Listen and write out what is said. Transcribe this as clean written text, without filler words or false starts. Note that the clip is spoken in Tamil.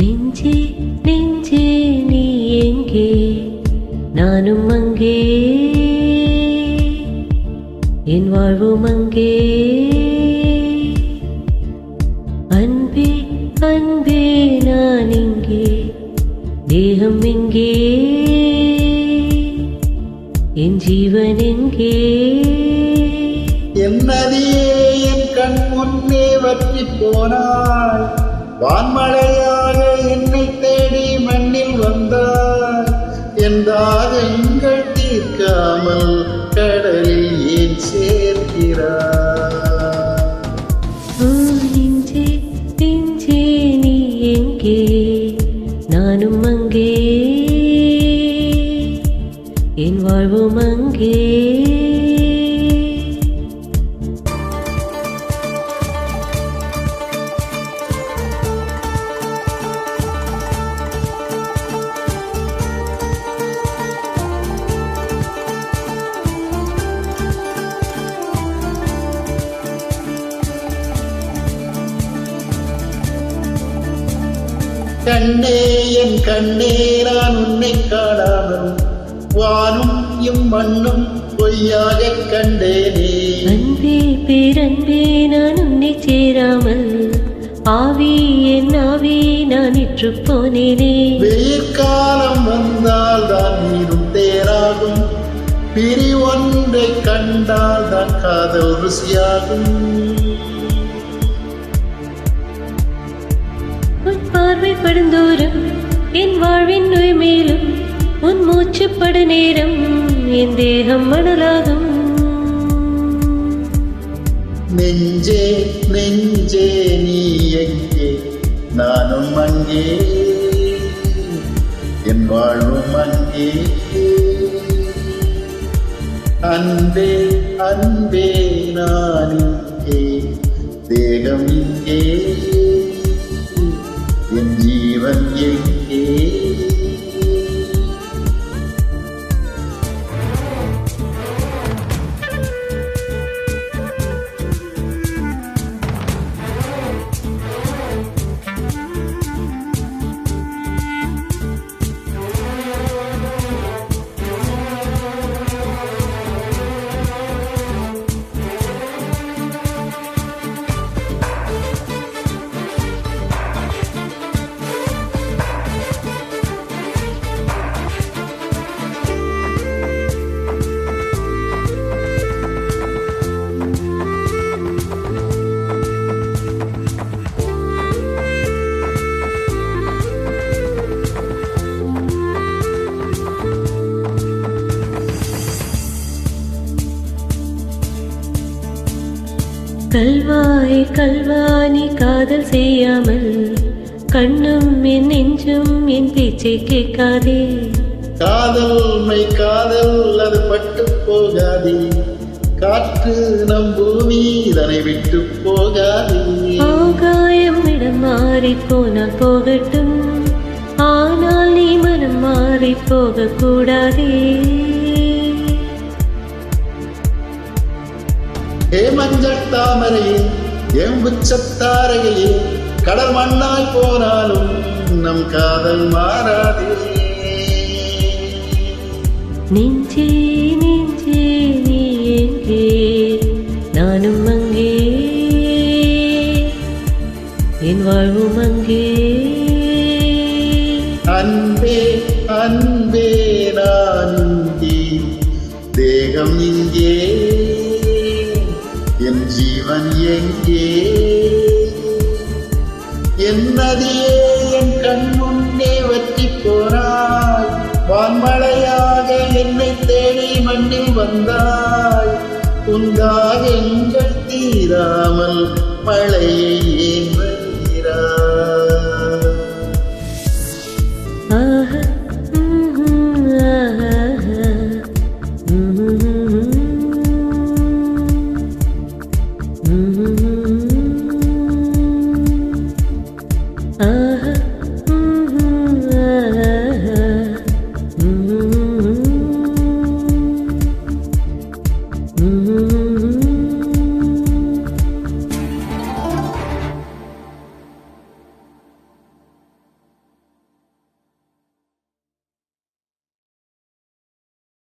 நெஞ்சே நெஞ்சே நீ எங்கே, நானும் அங்கே, என் வாழ்வும் அங்கே. அன்பே அன்பே நான் இங்கே, தேகம் எங்கே, என் ஜீவன் எங்கே. என் நதியே என் கண் முன்னே வற்றி போனாய், வான்மழையாக என்னை தேடி மண்ணில் வந்தாய். என் தாகங்கள் தீர்க்காமல் கடலில் ஏன் சேர்க்கிறாய்? நெஞ்சே நெஞ்சே நீ எங்கே, நானும் அங்கே, என் வாழ்வும் அங்கே. கண்ணே என் கண்ணே நான் உன்னை காணாமல் வானும் மண்ணும் பொய்யாக கண்டேனே. அன்பே பேரன்பே நான் உன்னை சேராமல் ஆவி என் ஆவி நான் இற்று போனேனே. வெயிற்காலம் வந்தால் தான் நீரும் தேராகும், பிரி ஒன்றை கண்டால் தான் காதல் ருசியாகும். உன் பார்வை படுந்தோறும் என் வாழ்வின் நோய் மேலும், உன் மூச்சு படு நேரம் என் தேகம் மணலாகும். நெஞ்சே நெஞ்சே நீ எங்கே, நானும் அங்கே, என் வாழ்வும் அங்கே. அன்பே அன்பே நான் இங்கே, தேகம் இங்கே, என் ஜீவன் எங்கே. கல்வாய் கல்வானி காதல் செய்யாமல், கண்ணும் என் நெஞ்சும் என் பேச்சை கேட்காதே. காதல் மை காதல் அது பட்டு போகாதே, காற்று நம் பூமி இதனை விட்டு போகாதே. ஆகாயம் இடம் மாறி போனால் போகட்டும், ஆனால் நீ மனம் மாறி போக கூடாதே. ஏ மஞ்சள் தாமரையே என் உச்சத்தாரையே, கடல் மண்ணாய் போனாலும் நம் காதல் மாறாதே. நெஞ்சே நெஞ்சே நீ எங்கே, நானும் அங்கே, என் வாழ்வும் அங்கே. அன்பே அன்பே நான் இங்கே, தேகம் இங்கே, என் ஜீவன் எங்கே. என் நதியே என் கண் முன்னே வற்றி போனாய், வான்மழையாக என்னை தேடி மண்ணில் வந்தாய். உந்தாகங்கள் தீராமல் மழையை ஏன் வருகிறாய்?